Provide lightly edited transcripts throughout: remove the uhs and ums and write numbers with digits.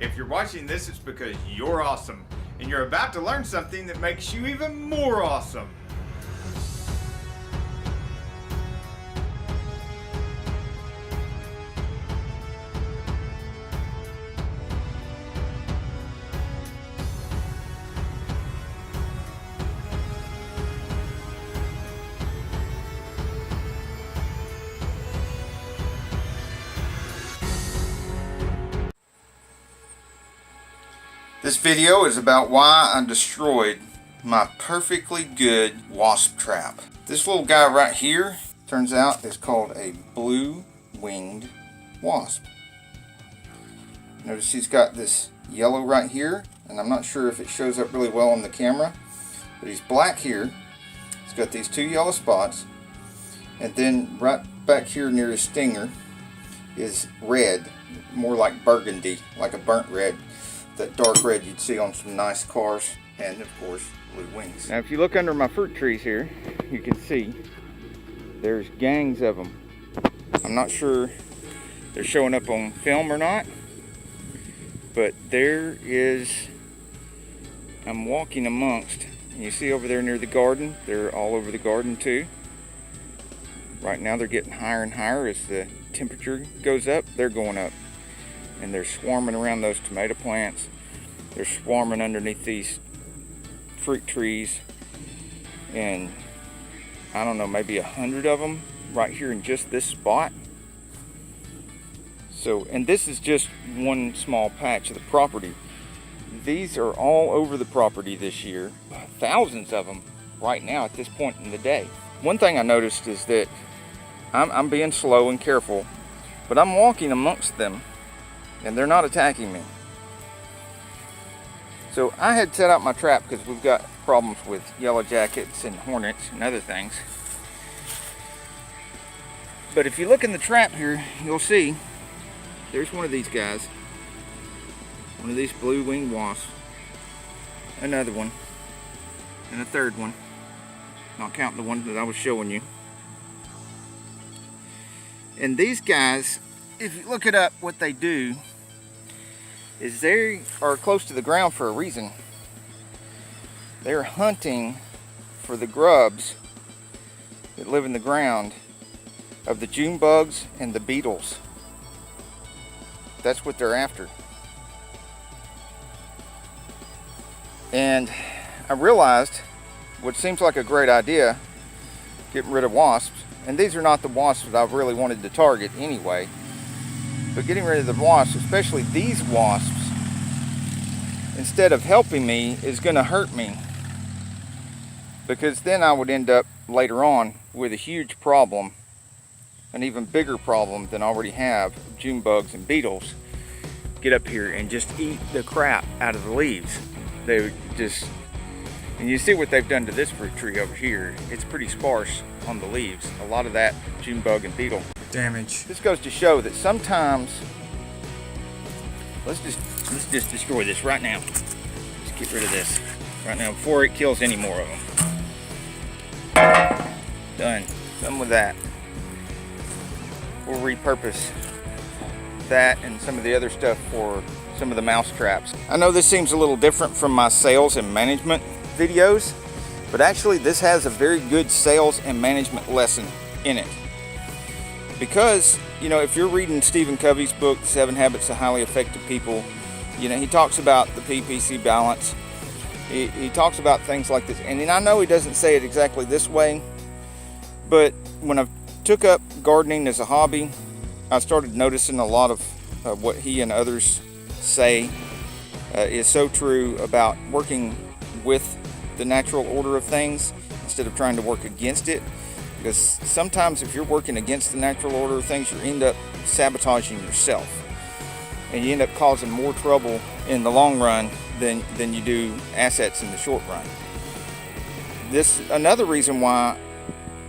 If you're watching this, it's because you're awesome, and you're about to learn something that makes you even more awesome. This video is about why I destroyed my perfectly good wasp trap. This little guy right here, turns out, is called a blue-winged wasp. Notice he's got this yellow right here, and I'm not sure if it shows up really well on the camera, but he's black here. He's got these two yellow spots, and then right back here near his stinger is red, more like burgundy, like a burnt red. That dark red you'd see on some nice cars, and of course blue wings. Now if you look under my fruit trees here, you can see there's gangs of them. I'm not sure they're showing up on film or not, but there is, I'm walking amongst, and you see over there near the garden, they're all over the garden too. Right now they're getting higher and higher as the temperature goes up. They're going up. And they're swarming around those tomato plants. They're swarming underneath these fruit trees. And I don't know, maybe 100 of them right here in just this spot. So, and this is just one small patch of the property. These are all over the property this year. Thousands of them right now at this point in the day. One thing I noticed is that I'm being slow and careful, but I'm walking amongst them, and they're not attacking me. So I had set out my trap because we've got problems with yellow jackets and hornets and other things. But if you look in the trap here, you'll see there's one of these guys, one of these blue-winged wasps, another one, and a third one, not counting the one that I was showing you. And these guys, if you look it up, what they do is they are close to the ground for a reason. They're hunting for the grubs that live in the ground of the June bugs and the beetles. That's what they're after. And I realized what seems like a great idea, getting rid of wasps, and these are not the wasps that I really wanted to target anyway. But getting rid of the wasps, especially these wasps, instead of helping me, is going to hurt me. Because then I would end up later on with a huge problem, an even bigger problem than I already have. June bugs and beetles get up here and just eat the crap out of the leaves. They would just, and you see what they've done to this fruit tree over here. It's pretty sparse on the leaves. A lot of that June bug and beetle damage. This goes to show that sometimes, let's just destroy this right now. Let's get rid of this right now before it kills any more of them. Done. Done with that. We'll repurpose that and some of the other stuff for some of the mouse traps. I know this seems a little different from my sales and management videos, but actually this has a very good sales and management lesson in it. Because, you know, if you're reading Stephen Covey's book, 7 Habits of Highly Effective People, you know, he talks about the PPC balance. He talks about things like this. And I know he doesn't say it exactly this way, but when I took up gardening as a hobby, I started noticing a lot of what he and others say is so true about working with the natural order of things instead of trying to work against it. Because sometimes if you're working against the natural order of things, you end up sabotaging yourself. And you end up causing more trouble in the long run than you do assets in the short run. This another reason why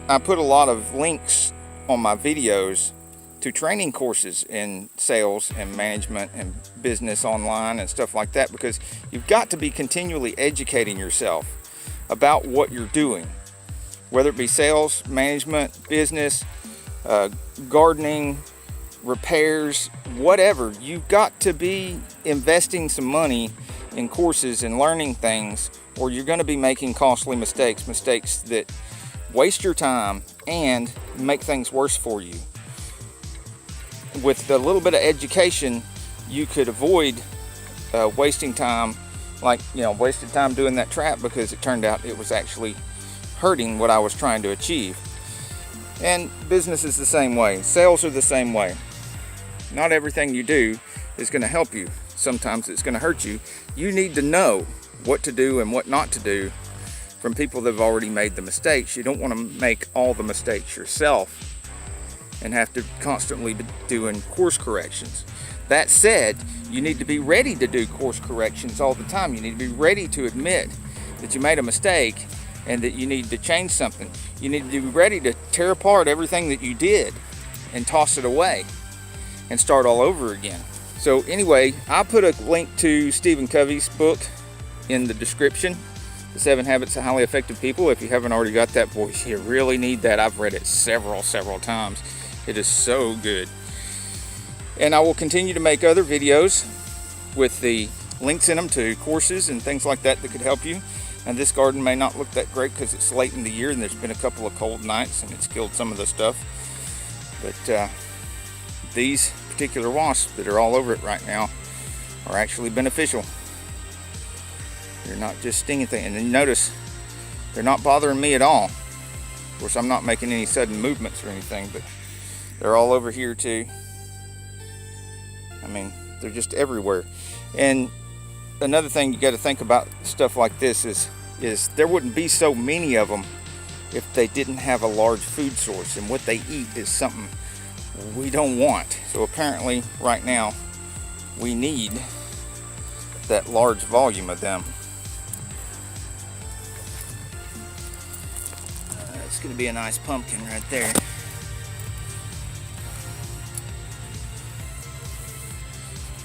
I put a lot of links on my videos to training courses in sales and management and business online and stuff like that, because you've got to be continually educating yourself about what you're doing. Whether it be sales, management, business, gardening, repairs, whatever. You've got to be investing some money in courses and learning things, or you're going to be making costly mistakes that waste your time and make things worse for you. With a little bit of education, you could avoid wasting time, like, wasted time doing that trap, because it turned out it was actually hurting what I was trying to achieve. And business is the same way. Sales are the same way. Not everything you do is going to help you. Sometimes it's going to hurt you. You need to know what to do and what not to do from people that have already made the mistakes. You don't want to make all the mistakes yourself and have to constantly be doing course corrections. That said, you need to be ready to do course corrections all the time. You need to be ready to admit that you made a mistake and that you need to change something. You need to be ready to tear apart everything that you did and toss it away and start all over again. So anyway, I put a link to Stephen Covey's book in the description, The 7 Habits of Highly Effective People. If you haven't already got that, boy, you really need that. I've read it several times. It is so good. And I will continue to make other videos with the links in them to courses and things like that could help you. And this garden may not look that great because it's late in the year and there's been a couple of cold nights and it's killed some of the stuff. But these particular wasps that are all over it right now are actually beneficial. They're not just stinging things. And then notice, they're not bothering me at all. Of course, I'm not making any sudden movements or anything, but they're all over here too. I mean, they're just everywhere. And another thing you got to think about stuff like this is there wouldn't be so many of them if they didn't have a large food source, and what they eat is something we don't want. So apparently right now we need that large volume of them. It's going to be a nice pumpkin right there.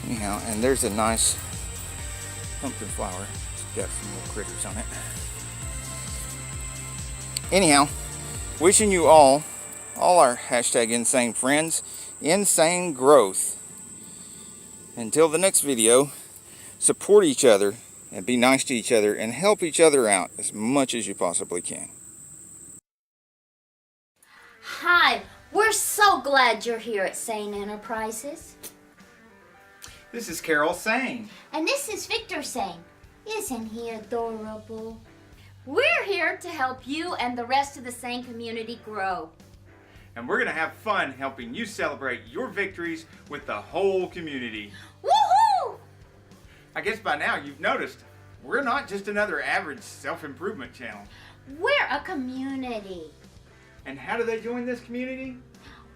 Anyhow, and there's a nice pumpkin flower. It's got some little critters on it. Anyhow, wishing you all our hashtag insane friends, insane growth. Until the next video, support each other and be nice to each other and help each other out as much as you possibly can. Hi, we're so glad you're here at Sane Enterprises. This is Carol Sane. And this is Victor Sane. Isn't he adorable? We're here to help you and the rest of the Sane community grow. And we're going to have fun helping you celebrate your victories with the whole community. Woohoo! I guess by now you've noticed, we're not just another average self-improvement channel. We're a community. And how do they join this community?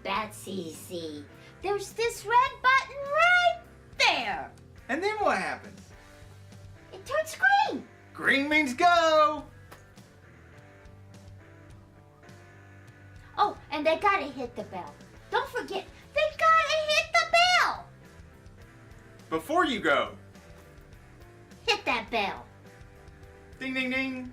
That's easy. There's this red button right there. And then what happens? It turns green. Green means go! Oh, and they gotta hit the bell. Don't forget, they gotta hit the bell. Before you go. Hit that bell. Ding, ding, ding.